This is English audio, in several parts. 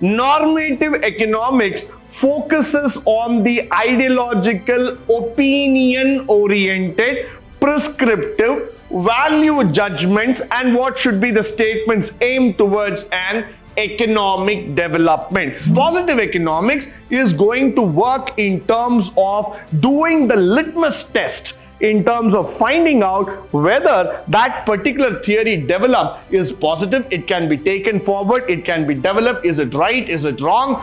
Normative economics focuses on the ideological, opinion-oriented, prescriptive, value judgments and what should be the statements aimed towards an economic development. Positive economics is going to work in terms of doing the litmus test in terms of finding out whether that particular theory developed is positive, it can be taken forward, it can be developed, is it right, is it wrong?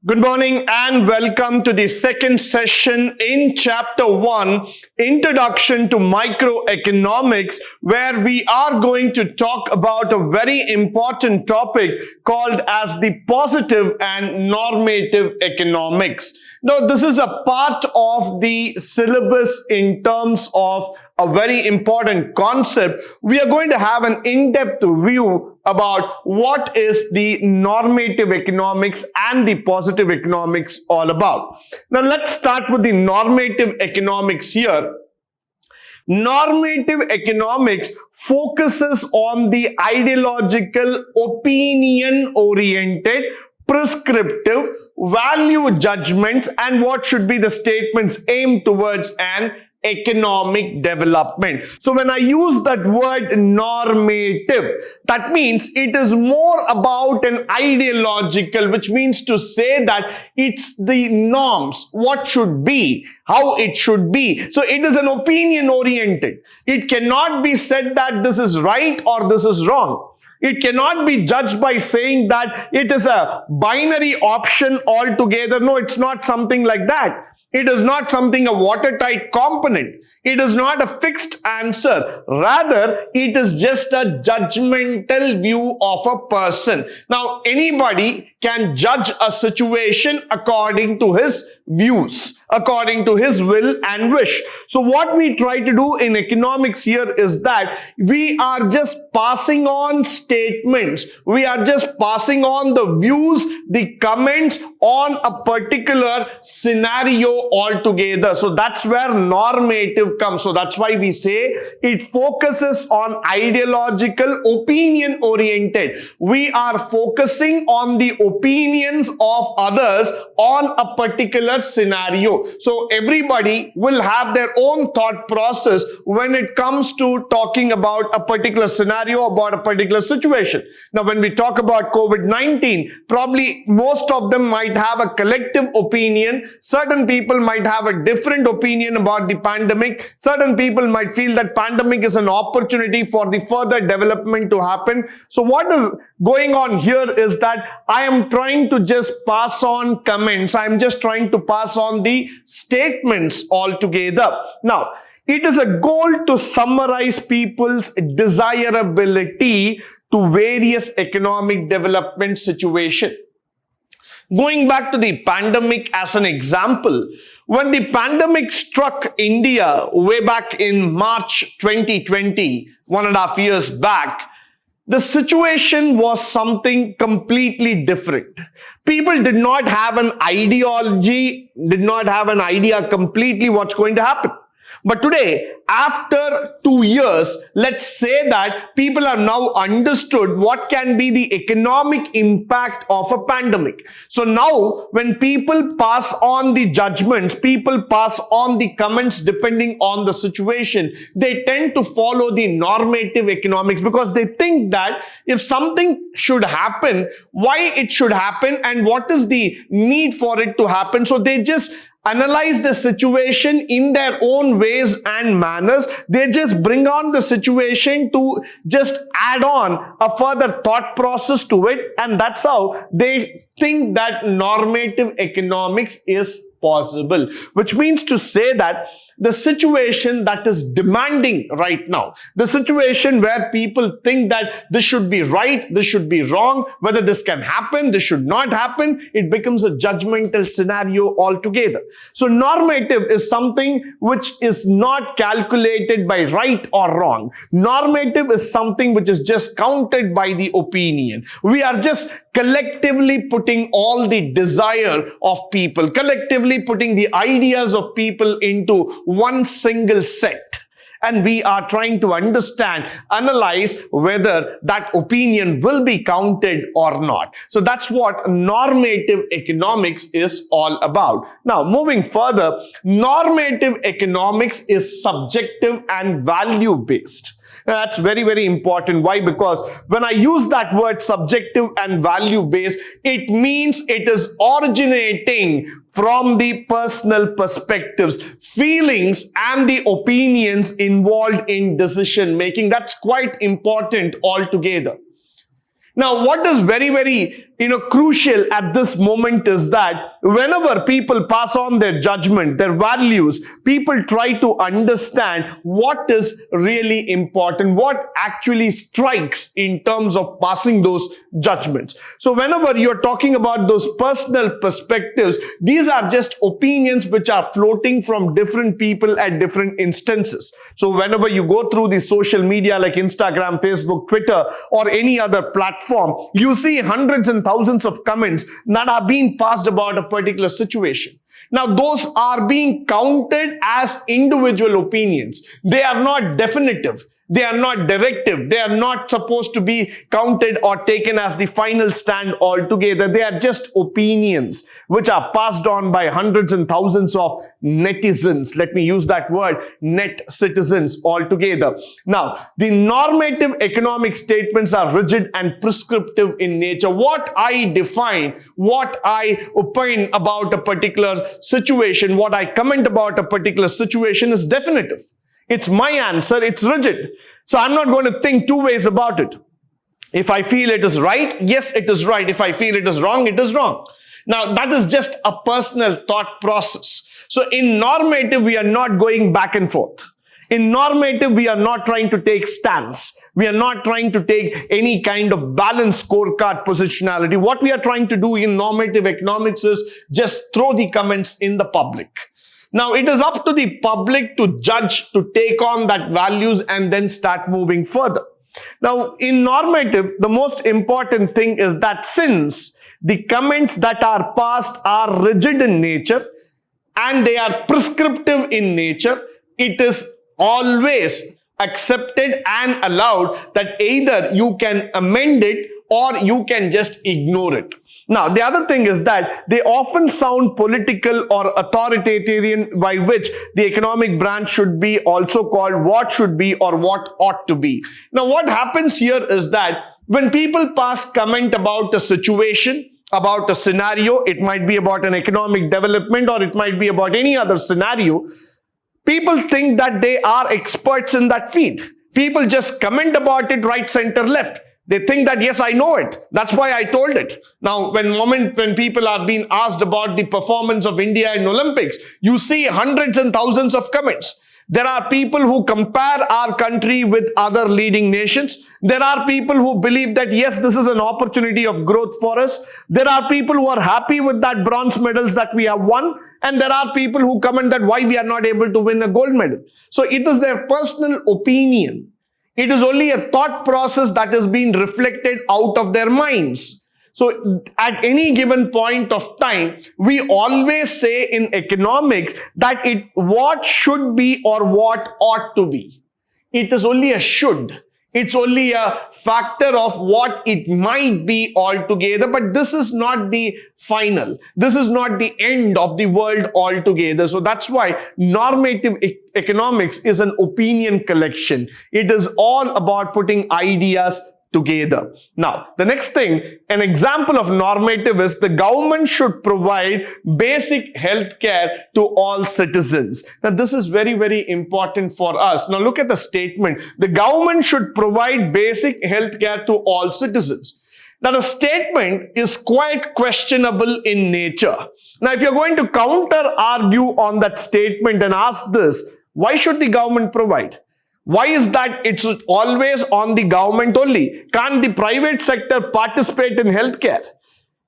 Good morning and welcome to the second session in Chapter 1, Introduction to Microeconomics, where we are going to talk about a very important topic called as the positive and normative economics. Now, this is a part of the syllabus in terms of a very important concept. We are going to have an in-depth view about what is the normative economics and the positive economics all about. Now let's start with the normative economics here. Normative economics focuses on the ideological, opinion-oriented, prescriptive, value judgments and what should be the statements aimed towards an economic development. So when I use that word normative, that means it is more about an ideological, which means to say that it's the norms, what should be, how it should be. So it is an opinion oriented. It cannot be said that this is right or this is wrong. It cannot be judged by saying that it is a binary option altogether. No, it's not something like that. It is not something a watertight component. It is not a fixed answer. Rather, it is just a judgmental view of a person. Now, anybody can judge a situation according to his views, according to his will and wish. So what we try to do in economics here is that we are just passing on statements. We are just passing on the views, the comments on a particular scenario altogether. So that's where normative comes. So that's why we say it focuses on ideological, opinion oriented. We are focusing on the opinions of others on a particular scenario. So everybody will have their own thought process when it comes to talking about a particular scenario, about a particular situation. Now, when we talk about COVID-19, probably most of them might have a collective opinion. Certain people might have a different opinion about the pandemic. Certain people might feel that pandemic is an opportunity for the further development to happen. So what is going on here is that I am trying to just pass on comments. I'm just trying to pass on the statements altogether. Now, it is a goal to summarize people's desirability to various economic development situations. Going back to the pandemic as an example, when the pandemic struck India way back in March 2020, 1.5 years back, the situation was something completely different. People did not have an ideology, did not have an idea completely what's going to happen. But today, after 2 years, let's say that people have now understood what can be the economic impact of a pandemic. So now, when people pass on the judgments, people pass on the comments depending on the situation, they tend to follow the normative economics because they think that if something should happen, why it should happen and what is the need for it to happen. So they just analyze the situation in their own ways and manners. They just bring on the situation to just add on a further thought process to it, and that's how they think that normative economics is possible, which means to say that the situation that is demanding right now, the situation where people think that this should be right, this should be wrong, whether this can happen, this should not happen, it becomes a judgmental scenario altogether. So normative is something which is not calculated by right or wrong. Normative is something which is just counted by the opinion. We are just collectively putting all the desire of people, collectively putting the ideas of people into one single set. and we are trying to understand, analyze whether that opinion will be counted or not. So that's what normative economics is all about. Now, moving further, normative economics is subjective and value based. That's very, very important. Why? Because when I use that word subjective and value based, it means it is originating from the personal perspectives, feelings, and the opinions involved in decision making. That's quite important altogether. Now, what is very, very crucial at this moment is that whenever people pass on their judgment, their values, people try to understand what is really important, what actually strikes in terms of passing those judgments. So whenever you're talking about those personal perspectives, these are just opinions which are floating from different people at different instances. So whenever you go through the social media like Instagram, Facebook, Twitter, or any other platform, you see hundreds and thousands of comments that are being passed about a particular situation. Now, those are being counted as individual opinions. They are not definitive. They are not directive. They are not supposed to be counted or taken as the final stand altogether. They are just opinions which are passed on by hundreds and thousands of netizens. Let me use that word, net citizens altogether. Now, the normative economic statements are rigid and prescriptive in nature. What I define, what I opine about a particular situation, what I comment about a particular situation is definitive. It's my answer, it's rigid. So I'm not going to think two ways about it. If I feel it is right, yes, it is right. If I feel it is wrong, it is wrong. Now, that is just a personal thought process. So in normative, we are not going back and forth. In normative, we are not trying to take stance. We are not trying to take any kind of balanced scorecard positionality. What we are trying to do in normative economics is just throw the comments in the public. Now, it is up to the public to judge, to take on that values and then start moving further. Now, in normative, the most important thing is that since the comments that are passed are rigid in nature and they are prescriptive in nature, it is always accepted and allowed that either you can amend it or you can just ignore it. Now, the other thing is that they often sound political or authoritarian, by which the economic branch should be also called what should be or what ought to be. Now, what happens here is that when people pass comment about a situation, about a scenario, it might be about an economic development or it might be about any other scenario, people think that they are experts in that field. People just comment about it right, center, left. They think that, yes, I know it. That's why I told it. Now, when people are being asked about the performance of India in Olympics, you see hundreds and thousands of comments. There are people who compare our country with other leading nations. There are people who believe that, yes, this is an opportunity of growth for us. There are people who are happy with that bronze medals that we have won. And there are people who comment that why we are not able to win a gold medal. So it is their personal opinion. It is only a thought process that is being reflected out of their minds. So at any given point of time, we always say in economics that what should be or what ought to be. It is only a should. It's only a factor of what it might be altogether, but this is not the final. This is not the end of the world altogether. So that's why normative economics is an opinion collection. It is all about putting ideas together. Now, the next thing, an example of normative is the government should provide basic health care to all citizens. Now, this is very, very important for us. Now, look at the statement. The government should provide basic health care to all citizens. Now, the statement is quite questionable in nature. Now, if you're going to counter argue on that statement and ask this, why should the government provide? Why is that it's always on the government only? Can't the private sector participate in healthcare?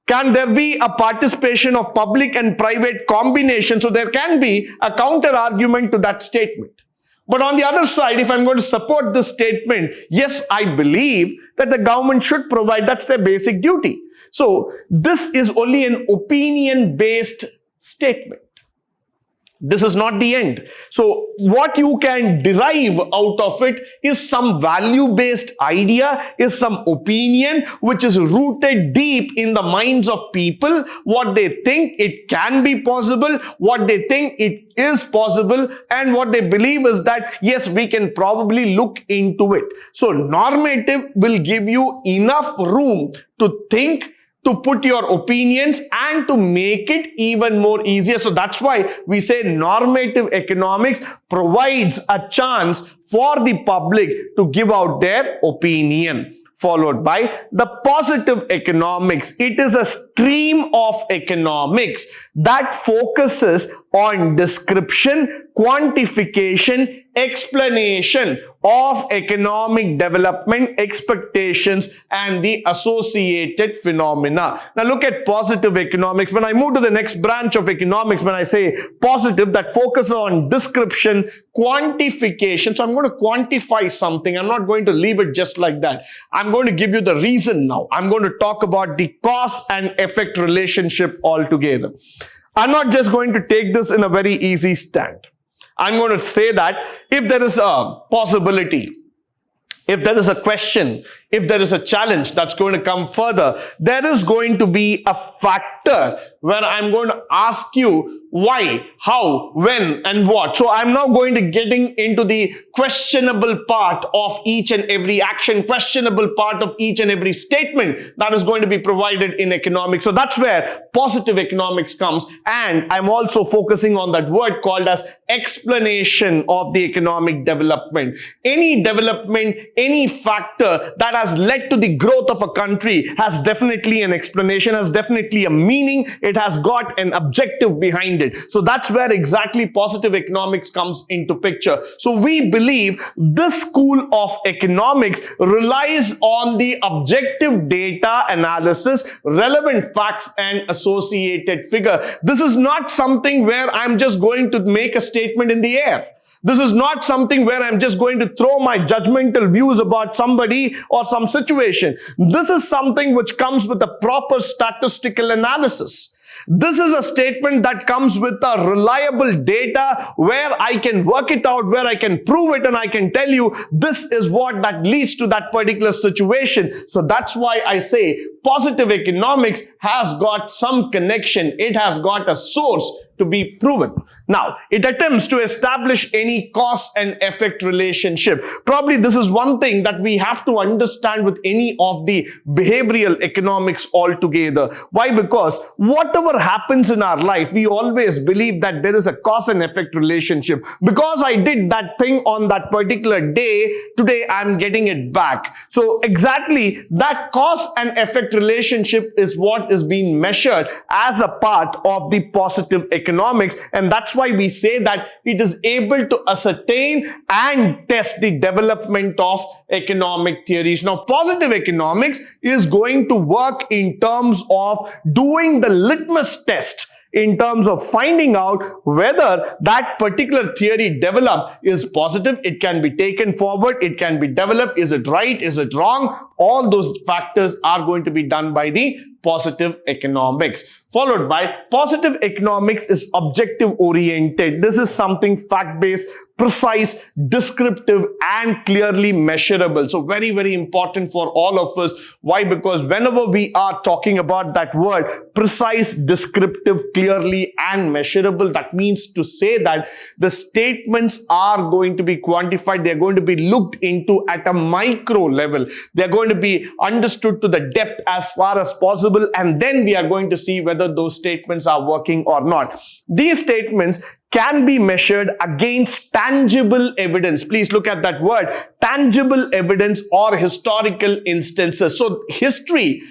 Can there be a participation of public and private combination? So there can be a counter argument to that statement. But on the other side, if I'm going to support this statement, yes, I believe that the government should provide. That's their basic duty. So this is only an opinion-based statement. This is not the end. So what you can derive out of it is some value-based idea, is some opinion which is rooted deep in the minds of people, what they think it can be possible, what they think it is possible, and what they believe is that yes, we can probably look into it. So normative will give you enough room to think, to put your opinions, and to make it even more easier. So that's why we say normative economics provides a chance for the public to give out their opinion. Followed by the positive economics. It is a stream of economics that focuses on description, quantification, explanation of economic development, expectations, and the associated phenomena. Now look at positive economics. When I move to the next branch of economics, when I say positive, that focuses on description, quantification. So I'm going to quantify something. I'm not going to leave it just like that. I'm going to give you the reason now. I'm going to talk about the cause and effect relationship altogether. I'm not just going to take this in a very easy stand. I'm going to say that if there is a possibility, if there is a question, if there is a challenge that's going to come further, there is going to be a factor where I'm going to ask you why, how, when, and what. So I'm now going to getting into the questionable part of each and every action, questionable part of each and every statement that is going to be provided in economics. So that's where positive economics comes. And I'm also focusing on that word called as explanation of the economic development. Any development, any factor that has led to the growth of a country has definitely an explanation, has definitely a meaning. It has got an objective behind it. So that's where exactly positive economics comes into picture. So we believe this school of economics relies on the objective data analysis, relevant facts, and associated figure. This is not something where I'm just going to make a statement in the air. This is not something where I'm just going to throw my judgmental views about somebody or some situation. This is something which comes with a proper statistical analysis. This is a statement that comes with a reliable data where I can work it out, where I can prove it, and I can tell you this is what that leads to that particular situation. So that's why I say positive economics has got some connection. It has got a source to be proven. Now, it attempts to establish any cause and effect relationship. Probably this is one thing that we have to understand with any of the behavioral economics altogether. Why? Because whatever happens in our life, we always believe that there is a cause and effect relationship. Because I did that thing on that particular day, today I'm getting it back. So exactly that cause and effect relationship is what is being measured as a part of the positive economics, and that's why we say that it is able to ascertain and test the development of economic theories. Now, positive economics is going to work in terms of doing the litmus test, in terms of finding out whether that particular theory developed is positive, it can be taken forward, it can be developed, is it right, is it wrong? All those factors are going to be done by the positive economics. Followed by positive economics is objective oriented. This is something fact-based, precise, descriptive, and clearly measurable. So very, very important for all of us. Why? Because whenever we are talking about that word, precise, descriptive, clearly, and measurable, that means to say that the statements are going to be quantified. They're going to be looked into at a micro level. They're going to be understood to the depth as far as possible, and then we are going to see whether those statements are working or not. These statements can be measured against tangible evidence. Please look at that word, tangible evidence or historical instances. So history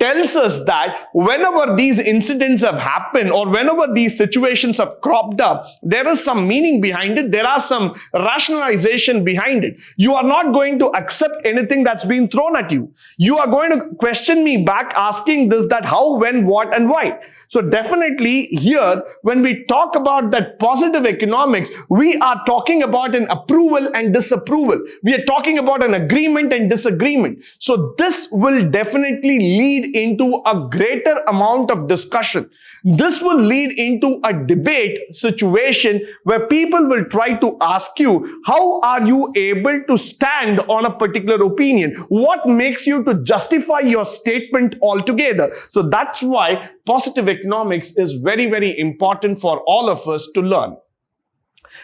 tells us that whenever these incidents have happened or whenever these situations have cropped up, there is some meaning behind it. There are some rationalization behind it. You are not going to accept anything that's been thrown at you. You are going to question me back asking this, that how, when, what, and why. So definitely here, when we talk about that positive economics, we are talking about an approval and disapproval. We are talking about an agreement and disagreement. So this will definitely lead lead into a greater amount of discussion. This will lead into a debate situation where people will try to ask you, how are you able to stand on a particular opinion? What makes you to justify your statement altogether? So that's why positive economics is very, very important for all of us to learn.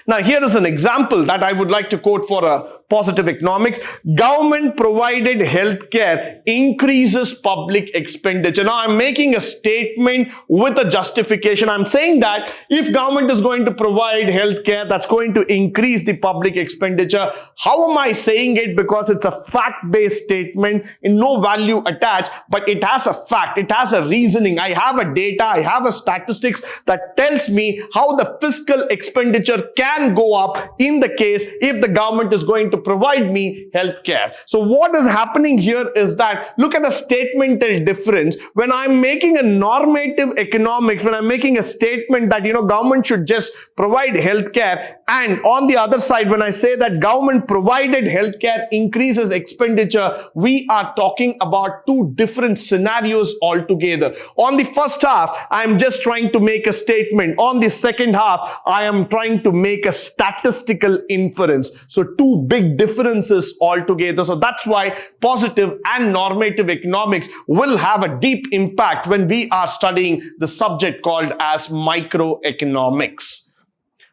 Now, here is an example that I would like to quote for a positive economics. Government provided healthcare increases public expenditure. Now, I'm making a statement with a justification. I'm saying that if government is going to provide healthcare, that's going to increase the public expenditure. How am I saying it? Because it's a fact-based statement, in no value attached, but it has a fact, it has a reasoning. I have a data, I have a statistics that tells me how the fiscal expenditure can go up in the case if the government is going to provide me health care. So what is happening here is that, look at the statemental difference. When I'm making a normative economics, when I'm making a statement that, government should just provide health care, and on the other side, when I say that government provided health care increases expenditure, we are talking about two different scenarios altogether. On the first half, I'm just trying to make a statement. On the second half, I am trying to make a statistical inference. So two big differences altogether. So that's why positive and normative economics will have a deep impact when we are studying the subject called as microeconomics.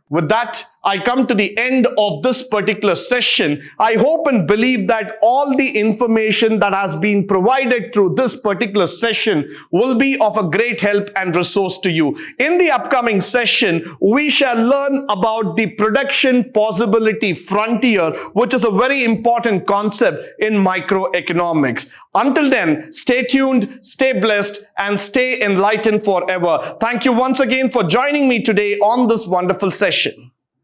With that, I come to the end of this particular session. I hope and believe that all the information that has been provided through this particular session will be of a great help and resource to you. In the upcoming session, we shall learn about the production possibility frontier, which is a very important concept in microeconomics. Until then, stay tuned, stay blessed, and stay enlightened forever. Thank you once again for joining me today on this wonderful session.